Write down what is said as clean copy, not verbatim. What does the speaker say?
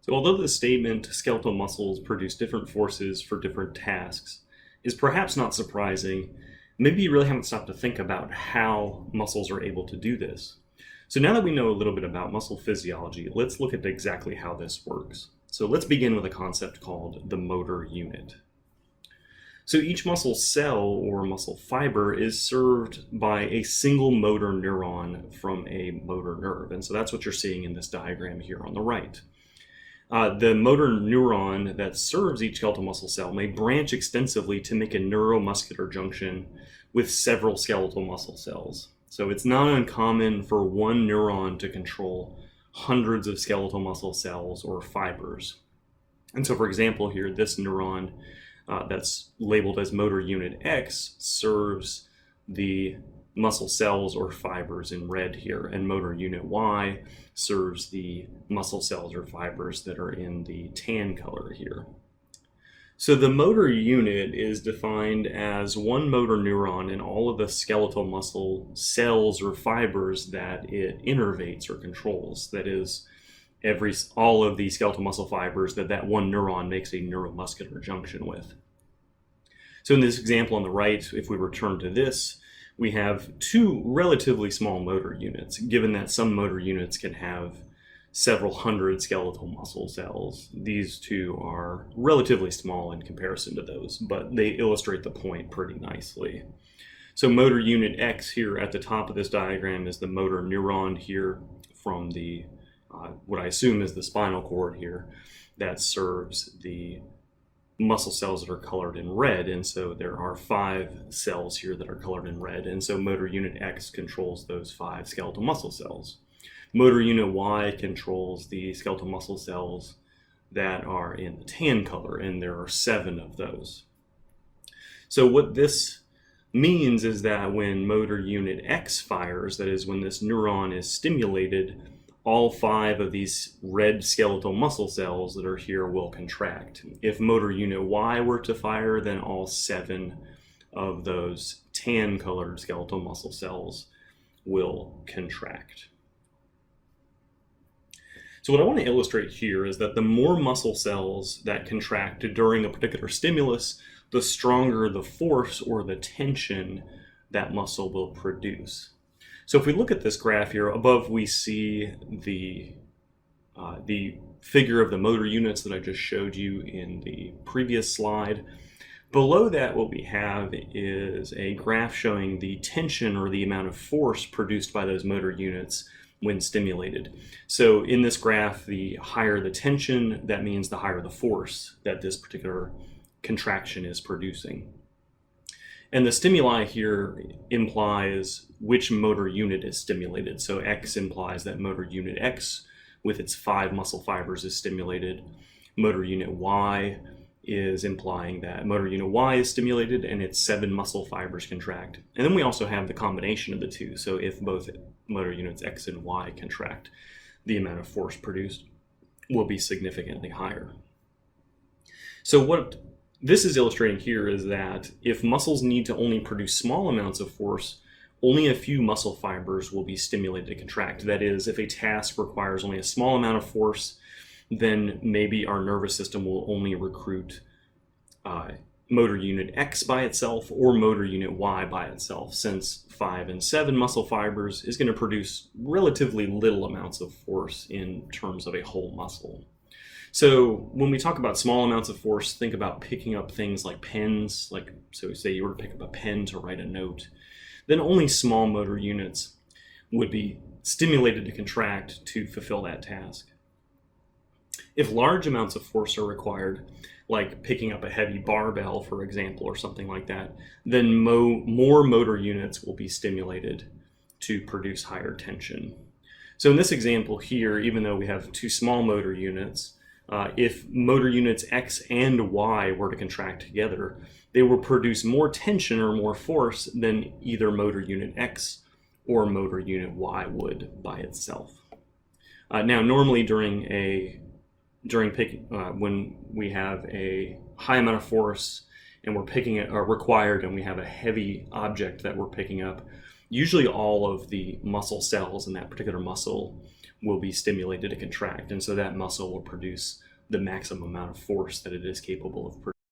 So although the statement skeletal muscles produce different forces for different tasks is perhaps not surprising, maybe you really haven't stopped to think about how muscles are able to do this. So now that we know a little bit about muscle physiology, let's look at exactly how this works. So let's begin with a concept called the motor unit. So each muscle cell or muscle fiber is served by a single motor neuron from a motor nerve. And so that's what you're seeing in this diagram here on the right. The motor neuron that serves each skeletal muscle cell may branch extensively to make a neuromuscular junction with several skeletal muscle cells. So it's not uncommon for one neuron to control hundreds of skeletal muscle cells or fibers. And so, for example, here, this neuron that's labeled as motor unit X serves the muscle cells or fibers in red here, and motor unit Y serves the muscle cells or fibers that are in the tan color here. So the motor unit is defined as one motor neuron in all of the skeletal muscle cells or fibers that it innervates or controls. That is, all of the skeletal muscle fibers that one neuron makes a neuromuscular junction with. So in this example on the right, if we return to this, we have two relatively small motor units, given that some motor units can have several hundred skeletal muscle cells. These two are relatively small in comparison to those, but they illustrate the point pretty nicely. So motor unit X here at the top of this diagram is the motor neuron here from the, what I assume is the spinal cord here, that serves the muscle cells that are colored in red, and so there are 5 cells here that are colored in red, and so motor unit X controls those 5 skeletal muscle cells. Motor unit Y controls the skeletal muscle cells that are in the tan color, and there are 7 of those. So what this means is that when motor unit X fires, that is when this neuron is stimulated, all 5 of these red skeletal muscle cells that are here will contract. If motor unit Y were to fire, then all 7 of those tan colored skeletal muscle cells will contract. So what I want to illustrate here is that the more muscle cells that contract during a particular stimulus, the stronger the force or the tension that muscle will produce. So if we look at this graph here, above we see the figure of the motor units that I just showed you in the previous slide. Below that, what we have is a graph showing the tension or the amount of force produced by those motor units when stimulated. So in this graph, the higher the tension, that means the higher the force that this particular contraction is producing. And the stimuli here implies which motor unit is stimulated. So X implies that motor unit X with its 5 muscle fibers is stimulated. Motor unit Y is implying that motor unit Y is stimulated and its 7 muscle fibers contract. And then we also have the combination of the two. So if both motor units X and Y contract, the amount of force produced will be significantly higher. So what this is illustrating here is that if muscles need to only produce small amounts of force, only a few muscle fibers will be stimulated to contract. That is, if a task requires only a small amount of force, then maybe our nervous system will only recruit motor unit X by itself or motor unit Y by itself, since 5 and 7 muscle fibers is going to produce relatively little amounts of force in terms of a whole muscle. So when we talk about small amounts of force, think about picking up things like pens, so say you were to pick up a pen to write a note, then only small motor units would be stimulated to contract to fulfill that task. If large amounts of force are required, like picking up a heavy barbell, for example, or something like that, then more motor units will be stimulated to produce higher tension. So in this example here, even though we have 2 small motor units, if motor units X and Y were to contract together, they will produce more tension or more force than either motor unit X or motor unit Y would by itself. Now, normally when we have a high amount of force and we're picking it, or required, and we have a heavy object that we're picking up, usually all of the muscle cells in that particular muscle will be stimulated to contract, and so that muscle will produce the maximum amount of force that it is capable of